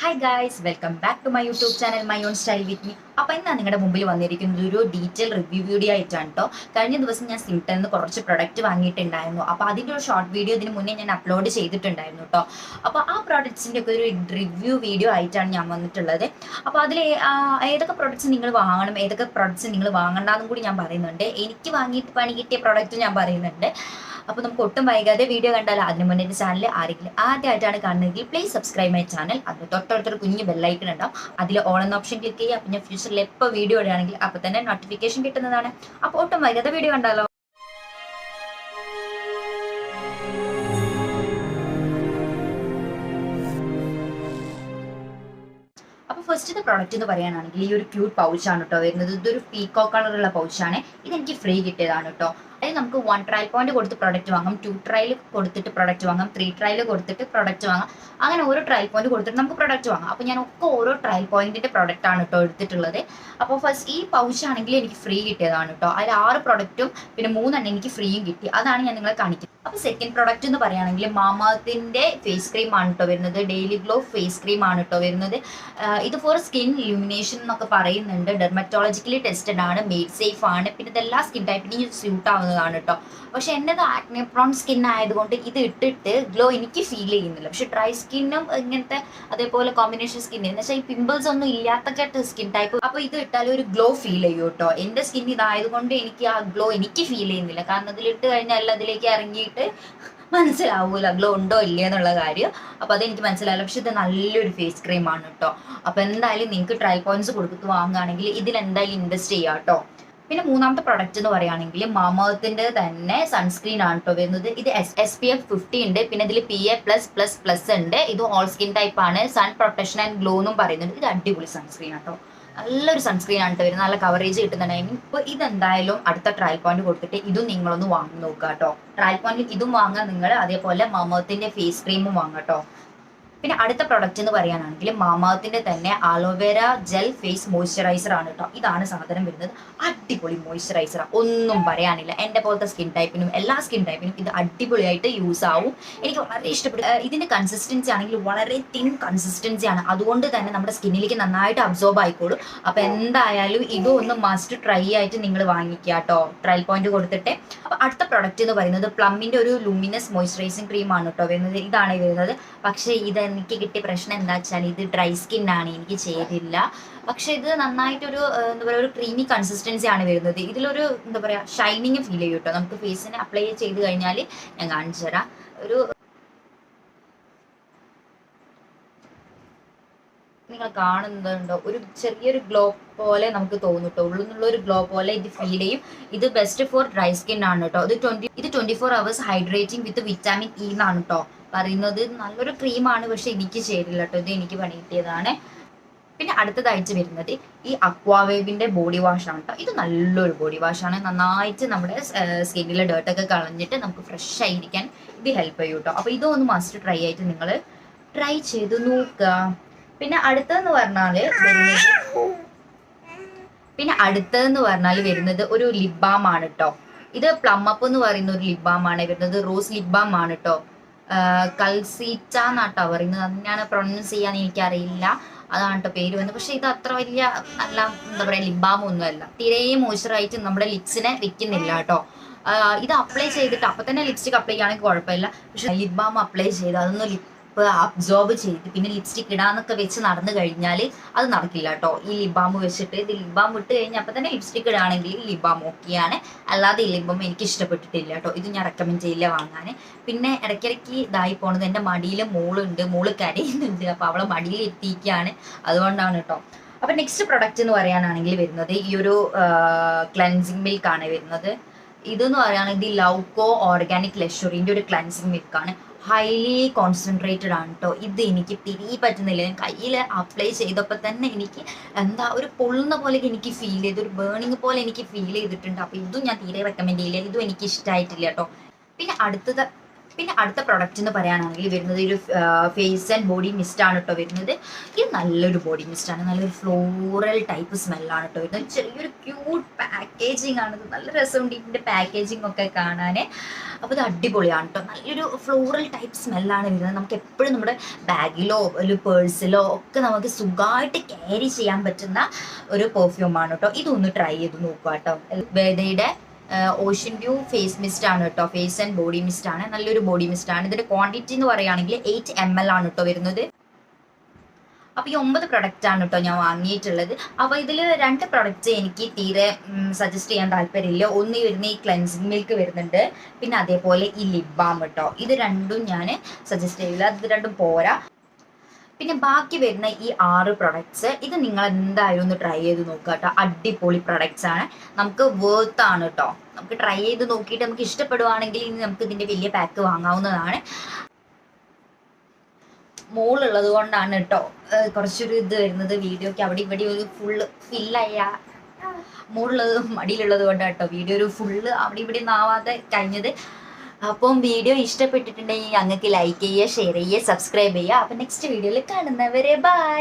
Hi guys, welcome back to my YouTube channel my own style with me. അപ്പോൾ ഇന്ന് നിങ്ങളുടെ മുമ്പിൽ വന്നിരിക്കുന്നത് ഒരു ഡീറ്റെയിൽ റിവ്യൂ വീഡിയോ ആയിട്ടാണ് കേട്ടോ. കഴിഞ്ഞ ദിവസം ഞാൻ സ്മിട്ടനിൽ നിന്ന് കുറച്ച് പ്രൊഡക്റ്റ് വാങ്ങിയിട്ടുണ്ടായിരുന്നു. അപ്പോൾ അതിൻ്റെ ഒരു ഷോർട്ട് വീഡിയോ ഇതിന് മുന്നേ ഞാൻ അപ്ലോഡ് ചെയ്തിട്ടുണ്ടായിരുന്നു കേട്ടോ. അപ്പോൾ ആ പ്രോഡക്ട്സിൻ്റെ ഒക്കെ ഒരു റിവ്യൂ വീഡിയോ ആയിട്ടാണ് ഞാൻ വന്നിട്ടുള്ളത്. അപ്പോൾ അതിൽ ഏതൊക്കെ പ്രൊഡക്ട്സ് നിങ്ങൾ വാങ്ങണം, ഏതൊക്കെ പ്രൊഡക്ട്സ് നിങ്ങൾ വാങ്ങണ്ടെന്നും കൂടി ഞാൻ പറയുന്നുണ്ട്. എനിക്ക് വാങ്ങിയിട്ട് പണി കിട്ടിയ പ്രൊഡക്റ്റ് ഞാൻ പറയുന്നുണ്ട്. അപ്പോൾ നമുക്ക് ഒട്ടും വൈകാതെ വീഡിയോ കണ്ടാൽ അതിന് മുന്നേ എൻ്റെ ചാനൽ ആരെങ്കിലും ആദ്യമായിട്ടാണ് കാണുന്നതെങ്കിൽ പ്ലീസ് സബ്സ്ക്രൈബ് മൈ ചാനൽ. അതിന് തൊട്ടടുത്തൊരു കുഞ്ഞ് ബെല്ലൈക്കൺ ഉണ്ടാവും, അതിൽ ഓൾ എന്ന ഓപ്ഷൻ ക്ലിക്ക് ചെയ്യുക. പിന്നെ ഫ്യൂച്ചറിൽ എപ്പോൾ വീഡിയോ ഇടുകയാണെങ്കിൽ അപ്പോൾ തന്നെ നോട്ടിഫിക്കേഷൻ കിട്ടുന്നതാണ്. അപ്പോൾ ഒട്ടും വൈകാതെ വീഡിയോ കണ്ടാലോ. അപ്പോൾ ഫസ്റ്റത്തെ പ്രോഡക്റ്റ് എന്ന് പറയാനാണെങ്കിൽ ഈ ഒരു ക്യൂട്ട് പൗച്ചാണ് കേട്ടോ വരുന്നത്. ഇതൊരു പീക്കോ കളറുള്ള പൗച്ചാണ്. ഇതെനിക്ക് ഫ്രീ കിട്ടിയതാണ് കേട്ടോ. അതായത് നമുക്ക് 1 ട്രയൽ പോയിന്റ് കൊടുത്ത് പ്രൊഡക്റ്റ് വാങ്ങാം, 2 ട്രയൽ കൊടുത്തിട്ട് പ്രൊഡക്റ്റ് വാങ്ങാം, 3 ട്രയൽ കൊടുത്തിട്ട് പ്രൊഡക്റ്റ് വാങ്ങാം. അങ്ങനെ ഓരോ ട്രയൽ പോയിന്റ് കൊടുത്തിട്ട് നമുക്ക് പ്രൊഡക്റ്റ് വാങ്ങാം. അപ്പോൾ ഞാൻ ഒക്കെ ഓരോ ട്രയൽ പോയിന്റിന്റെ പ്രൊഡക്റ്റ് ആണ് കേട്ടോ എടുത്തിട്ടുള്ളത്. അപ്പോൾ ഫസ്റ്റ് ഈ പൗച്ച് ആണെങ്കിൽ എനിക്ക് ഫ്രീ കിട്ടിയതാണ് കേട്ടോ. അതിൽ 6 പ്രൊഡക്റ്റും പിന്നെ 3 എനിക്ക് ഫ്രീയും കിട്ടി. അതാണ് ഞാൻ നിങ്ങളെ കാണിക്കുന്നത്. അപ്പോൾ സെക്കൻഡ് പ്രൊഡക്റ്റ് എന്ന് പറയുകയാണെങ്കിൽ മാമേർത്തിന്റെ ഫേസ് ക്രീം ആണ് കേട്ടോ വരുന്നത്. ഡെയിലി ഗ്ലോ ഫേസ് ക്രീം ആണ് കേട്ടോ വരുന്നത്. ഇത് ഫോർ സ്കിൻ ഇലുമിനേഷൻ എന്നൊക്കെ പറയുന്നുണ്ട്. ഡെർമറ്റോളജിക്കലി ടെസ്റ്റഡ് ആണ്, മെയ്ഡ് സേഫ് ആണ്. പിന്നെ ഇതെല്ലാ സ്കിൻ ടൈപ്പിനും സ്യൂട്ട് ആവുന്നതാണ് കേട്ടോ. പക്ഷെ എൻ്റെത് ആക്നെ പ്രോൺ സ്കിൻ ആയതുകൊണ്ട് ഇത് ഇട്ടിട്ട് ഗ്ലോ എനിക്ക് ഫീൽ ചെയ്യുന്നില്ല. പക്ഷെ ഡ്രൈ സ്കിന്നും ഇങ്ങനത്തെ അതേപോലെ കോമ്പിനേഷൻ സ്കിൻ എന്ന് വെച്ചാൽ ഈ പിമ്പിൾസ് ഒന്നും ഇല്ലാത്ത സ്കിൻ ടൈപ്പ്, അപ്പോൾ ഇത് ഇട്ടാലും ഒരു ഗ്ലോ ഫീൽ ചെയ്യും കേട്ടോ. എൻ്റെ സ്കിൻ ഇതായതുകൊണ്ട് എനിക്ക് ആ ഗ്ലോ എനിക്ക് ഫീൽ ചെയ്യുന്നില്ല. കാരണം ഇതിലിട്ട് കഴിഞ്ഞാൽ അതിലേക്ക് ഇറങ്ങിയിട്ട് മനസ്സിലാവൂല ഗ്ലോ ഉണ്ടോ ഇല്ലേ എന്നുള്ള കാര്യം. അപ്പോൾ അതെനിക്ക് മനസ്സിലാവില്ല. പക്ഷെ ഇത് നല്ലൊരു ഫേസ് ക്രീം ആണ് കേട്ടോ. അപ്പോൾ എന്തായാലും നിങ്ങൾക്ക് ട്രയൽ പോയിന്റ്സ് കൊടുത്തിട്ട് വാങ്ങുകയാണെങ്കിൽ ഇതിൽ എന്തായാലും ഇൻവെസ്റ്റ് ചെയ്യാം കേട്ടോ. പിന്നെ മൂന്നാമത്തെ പ്രൊഡക്റ്റ് എന്ന് പറയുകയാണെങ്കിൽ മാമേർത്തിന്റെ തന്നെ സൺസ്ക്രീൻ ആണ് കേട്ടോ വരുന്നത്. ഇത് SPF 50 ഉണ്ട്. പിന്നെ ഇതിൽ PA+++ ഉണ്ട്. ഇത് ഓൾ സ്കിൻ ടൈപ്പ് ആണ്. സൺ പ്രൊട്ടക്ഷൻ ആൻഡ് ഗ്ലോ എന്നും പറയുന്നുണ്ട്. ഇത് അടിപൊളി സൺസ്ക്രീൻ ആട്ടോ. നല്ലൊരു സൺസ്ക്രീൻ ആണ് വരുന്നത്. നല്ല കവറേജ് കിട്ടുന്ന ടൈമിൽ. ഇപ്പോൾ ഇതെന്തായാലും അടുത്ത ട്രയൽ പോയിന്റ് കൊടുത്തിട്ട് ഇതും നിങ്ങളൊന്ന് വാങ്ങി നോക്കുക കേട്ടോ. ട്രയൽ പോയിന്റിൽ ഇതും വാങ്ങാൻ നിങ്ങൾ, അതേപോലെ മാമേർത്തിന്റെ ഫേസ് ക്രീമും വാങ്ങാം. പിന്നെ അടുത്ത പ്രൊഡക്റ്റ് എന്ന് പറയാനാണെങ്കിൽ മാമേർത്തിന്റെ തന്നെ ആലോവേര ജെൽ ഫേസ് മോയ്സ്ചറൈസർ ആണ് കേട്ടോ. ഇതാണ് സാധനം വരുന്നത്. അടിപൊളി മോയ്സ്ചറൈസർ, ഒന്നും പറയാനില്ല. എൻ്റെ പോലത്തെ സ്കിൻ ടൈപ്പിനും എല്ലാ സ്കിൻ ടൈപ്പിനും ഇത് അടിപൊളിയായിട്ട് യൂസ് ആവും. എനിക്ക് വളരെ ഇഷ്ടപ്പെട്ടു. ഇതിന്റെ കൺസിസ്റ്റൻസി ആണെങ്കിൽ വളരെ തിൻ കൺസിസ്റ്റൻസി ആണ്. അതുകൊണ്ട് തന്നെ നമ്മുടെ സ്കിന്നിലേക്ക് നന്നായിട്ട് അബ്സോർബ് ആയിക്കോളും. അപ്പോൾ എന്തായാലും ഇതും ഒന്ന് മസ്റ്റ് ട്രൈ ആയിട്ട് നിങ്ങൾ വാങ്ങിക്കുക കേട്ടോ, ട്രയൽ പോയിന്റ് കൊടുത്തിട്ട്. അപ്പോൾ അടുത്ത പ്രൊഡക്റ്റ് എന്ന് പറയുന്നത് പ്ലമ്മിന്റെ ഒരു ലൂമിനസ് മോയ്സ്ചറൈസിങ് ക്രീം ആണ് കേട്ടോ വരുന്നത്. ഇതാണ് വരുന്നത്. പക്ഷേ ഇത് എനിക്ക് കിട്ടിയ പ്രശ്നം എന്താ വെച്ചാൽ ഇത് ഡ്രൈ സ്കിൻ ആണ്, എനിക്ക് ചേരില്ല. പക്ഷെ ഇത് നന്നായിട്ടൊരു എന്താ പറയുക, ഒരു ക്രീമി കൺസിസ്റ്റൻസി ആണ് വരുന്നത്. ഇതിലൊരു എന്താ പറയുക ഷൈനിങ് ഫീൽ ചെയ്യും കേട്ടോ. നമുക്ക് ഫേസിന് അപ്ലൈ ചെയ്ത് കഴിഞ്ഞാൽ ഞാൻ കാണിച്ചു തരാം. ഒരു നിങ്ങൾ കാണുന്നുണ്ടോ, ഒരു ചെറിയൊരു ഗ്ലോ പോലെ നമുക്ക് തോന്നും കേട്ടോ. ഉള്ളിൽ നിന്നുള്ള ഒരു ഗ്ലോ പോലെ ഇത് ഫീൽ ചെയ്യും. ഇത് ബെസ്റ്റ് ഫോർ ഡ്രൈ സ്കിൻ ആണ് കേട്ടോ. ഇത് 24 hours ഹൈഡ്രേറ്റിംഗ് വിത്ത് വിറ്റാമിൻ ഇ എന്നാണ് കേട്ടോ പറയുന്നത്. നല്ലൊരു ക്രീമാണ്, പക്ഷെ എനിക്ക് ചേരില്ല കേട്ടോ. ഇത് എനിക്ക് പണി കിട്ടിയതാണ്. പിന്നെ അടുത്തതായിട്ട് വരുന്നത് ഈ അക്വാവേവിന്റെ ബോഡി വാഷ് ആണ് കേട്ടോ. ഇത് നല്ലൊരു ബോഡി വാഷാണ്. നന്നായിട്ട് നമ്മുടെ സ്കിന്നിലെ ഡേർട്ടൊക്കെ കളഞ്ഞിട്ട് നമുക്ക് ഫ്രഷ് ആയിരിക്കാൻ ഇത് ഹെൽപ്പ് ചെയ്യും കേട്ടോ. അപ്പോൾ ഇതൊന്ന് മസ്റ്റ് ട്രൈ ആയിട്ട് നിങ്ങൾ ട്രൈ ചെയ്ത് നോക്കുക. പിന്നെ അടുത്തതെന്ന് പറഞ്ഞാൽ വരുന്നത് ഒരു ലിപ് ബാം ആണ് കേട്ടോ. ഇത് പ്ലം അപ്പ് എന്ന് പറയുന്ന ഒരു ലിപ് ബാം ആണ് വരുന്നത്. റോസ് ലിപ് ബാം ആണ് കേട്ടോ. കൽസീറ്റ എന്നാട്ടോ പറയുന്നത്. അതിനാണ് പ്രൊനൗൺസ് ചെയ്യാൻ എനിക്കറിയില്ല. അതാണ് കേട്ടോ പേര് വന്നത്. പക്ഷെ ഇത് അത്ര വലിയ നല്ല എന്താ പറയുക ലിപ് ബാം ഒന്നുമല്ല. തീരെ മോയ്സ്ചറായിട്ട് നമ്മുടെ ലിപ്സിനെ വെക്കുന്നില്ല കേട്ടോ. ഇത് അപ്ലൈ ചെയ്തിട്ട് അപ്പം തന്നെ ലിപ്സ്റ്റിക് അപ്ലൈ ചെയ്യുകയാണെങ്കിൽ കുഴപ്പമില്ല. പക്ഷെ ലിപ് ബാം അപ്ലൈ ചെയ്ത് അതൊന്ന് ലിപ്പ് അബ്സോർബ് ചെയ്ത് പിന്നെ ലിപ്സ്റ്റിക് ഇടാന്നൊക്കെ വെച്ച് നടന്നു കഴിഞ്ഞാൽ അത് നടക്കില്ല കേട്ടോ. ഈ ലിപ് ബാം വെച്ചിട്ട് ഇത് ലിപ് ബാം വിട്ട് കഴിഞ്ഞാൽ അപ്പം തന്നെ ലിപ്സ്റ്റിക് ഇടുകയാണെങ്കിൽ ലിപ് ബാം ഓക്കെയാണ്. അല്ലാതെ ഈ ലിപ് ബാം എനിക്ക് ഇഷ്ടപ്പെട്ടിട്ടില്ല കേട്ടോ. ഇത് ഞാൻ റെക്കമെൻഡ് ചെയ്യില്ല വാങ്ങാൻ. പിന്നെ ഇടയ്ക്കിടയ്ക്ക് ഇതായി പോണത് എൻ്റെ മടിയിൽ മോളുണ്ട്, മോള് കരയുന്നുണ്ട്. അപ്പോൾ അവളെ മടിയിൽ എത്തിക്കുകയാണ്, അതുകൊണ്ടാണ് കേട്ടോ. അപ്പം നെക്സ്റ്റ് പ്രൊഡക്റ്റ് എന്ന് പറയാനാണെങ്കിൽ വരുന്നത് ഈ ഒരു ക്ലെൻസിങ് മിൽക്ക് ആണ് വരുന്നത്. ഇതെന്ന് പറയുകയാണെങ്കിൽ ഇത് ലൗക്കോ ഓർഗാനിക് ലക്ഷറിൻ്റെ ഒരു ക്ലെൻസിങ് മിൽക്കാണ്. ഹൈലി കോൺസെൻട്രേറ്റഡ് ആണ് കേട്ടോ. ഇത് എനിക്ക് തിരികെ പറ്റുന്നില്ല. ഞാൻ കയ്യിൽ അപ്ലൈ ചെയ്തപ്പോൾ തന്നെ എനിക്ക് എന്താ ഒരു പൊള്ളുന്ന പോലെ എനിക്ക് ഫീൽ ചെയ്തു, ഒരു ബേണിങ് പോലെ എനിക്ക് ഫീൽ ചെയ്തിട്ടുണ്ട്. അപ്പോൾ ഇതും ഞാൻ തീരെ റെക്കമെൻഡ് ചെയ്യില്ല. ഇതും എനിക്ക് ഇഷ്ടമായിട്ടില്ല കേട്ടോ. പിന്നെ പിന്നെ അടുത്ത പ്രൊഡക്റ്റ് എന്ന് പറയുകയാണെങ്കിൽ വരുന്നത് ഒരു ഫേസ് ആൻഡ് ബോഡി മിസ്റ്റ് ആണ് കേട്ടോ വരുന്നത്. ഇത് നല്ലൊരു ബോഡി മിസ്റ്റ് ആണ്, നല്ലൊരു ഫ്ലോറൽ ടൈപ്പ് സ്മെല്ലാണ് കേട്ടോ വരുന്നത്. ചെറിയൊരു ക്യൂട്ട് പാക്കേജിങ് ആണ്, നല്ല രസമുണ്ട് ഇതിൻ്റെ പാക്കേജിങ് ഒക്കെ കാണാൻ. അപ്പോൾ ഇത് അടിപൊളിയാണ് കേട്ടോ, നല്ലൊരു ഫ്ലോറൽ ടൈപ്പ് സ്മെല്ലാണ് വരുന്നത്. നമുക്ക് എപ്പോഴും നമ്മുടെ ബാഗിലോ ഒരു പേഴ്സിലോ ഒക്കെ നമുക്ക് സുഖമായിട്ട് ക്യാരി ചെയ്യാൻ പറ്റുന്ന ഒരു പെർഫ്യൂമാണ് കേട്ടോ. ഇതൊന്ന് ട്രൈ ചെയ്ത് നോക്കുക കേട്ടോ. വേദയുടെ ഓഷ്യൻ വ്യൂ ഫേസ് മിസ്റ്റ് ആണ് കേട്ടോ, ഫേസ് ആൻഡ് ബോഡി മിസ്റ്റ് ആണ്, നല്ലൊരു ബോഡി മിസ്റ്റ് ആണ്. ഇതിന്റെ ക്വാണ്ടിറ്റി എന്ന് പറയുകയാണെങ്കിൽ 8 ml ആണ് കേട്ടോ വരുന്നത്. അപ്പോൾ ഈ 9 പ്രൊഡക്റ്റ് ആണ് കേട്ടോ ഞാൻ വാങ്ങിയിട്ടുള്ളത്. അപ്പോൾ ഇതിൽ 2 പ്രൊഡക്റ്റ്സ് എനിക്ക് തീരെ സജസ്റ്റ് ചെയ്യാൻ താല്പര്യമില്ല. ഒന്ന് വരുന്ന ഈ ക്ലെൻസിങ് മിൽക്ക് വരുന്നുണ്ട്, പിന്നെ അതേപോലെ ഈ ലിപ് ബാം കേട്ടോ. ഇത് രണ്ടും ഞാൻ സജസ്റ്റ് ചെയ്യില്ല, ഇത് രണ്ടും പോരാ. പിന്നെ ബാക്കി വരുന്ന ഈ 6 പ്രൊഡക്ട്സ് ഇത് നിങ്ങൾ എന്തായാലും ഒന്ന് ട്രൈ ചെയ്ത് നോക്കുക കേട്ടോ. അടിപൊളി പ്രൊഡക്ട്സ് ആണ്, നമുക്ക് വേർത്ത് ആണ് കേട്ടോ. നമുക്ക് ട്രൈ ചെയ്ത് നോക്കിയിട്ട് നമുക്ക് ഇഷ്ടപ്പെടുവാണെങ്കിൽ ഇനി നമുക്ക് ഇതിൻ്റെ വലിയ പാക്ക് വാങ്ങാവുന്നതാണ്. മോളുള്ളത് കൊണ്ടാണ് കേട്ടോ കുറച്ചൊരു ഇത് വരുന്നത് വീഡിയോക്ക്. അവിടെ ഇവിടെ ഒരു ഫുള്ള് ഫില്ലായ മോളുള്ളത് മടിയിലുള്ളത് കൊണ്ടാണ് കേട്ടോ വീഡിയോ ഒരു ഫുള്ള് അവിടെ ഇവിടെ ഒന്നും ആവാതെ കഴിഞ്ഞത്. അപ്പം വീഡിയോ ഇഷ്ടപ്പെട്ടിട്ടുണ്ടെങ്കിൽ ഞങ്ങൾക്ക് ലൈക്ക് ചെയ്യുക, ഷെയർ ചെയ്യുക, സബ്സ്ക്രൈബ് ചെയ്യുക. അപ്പം നെക്സ്റ്റ് വീഡിയോയിൽ കാണുന്നവരെ ബൈ.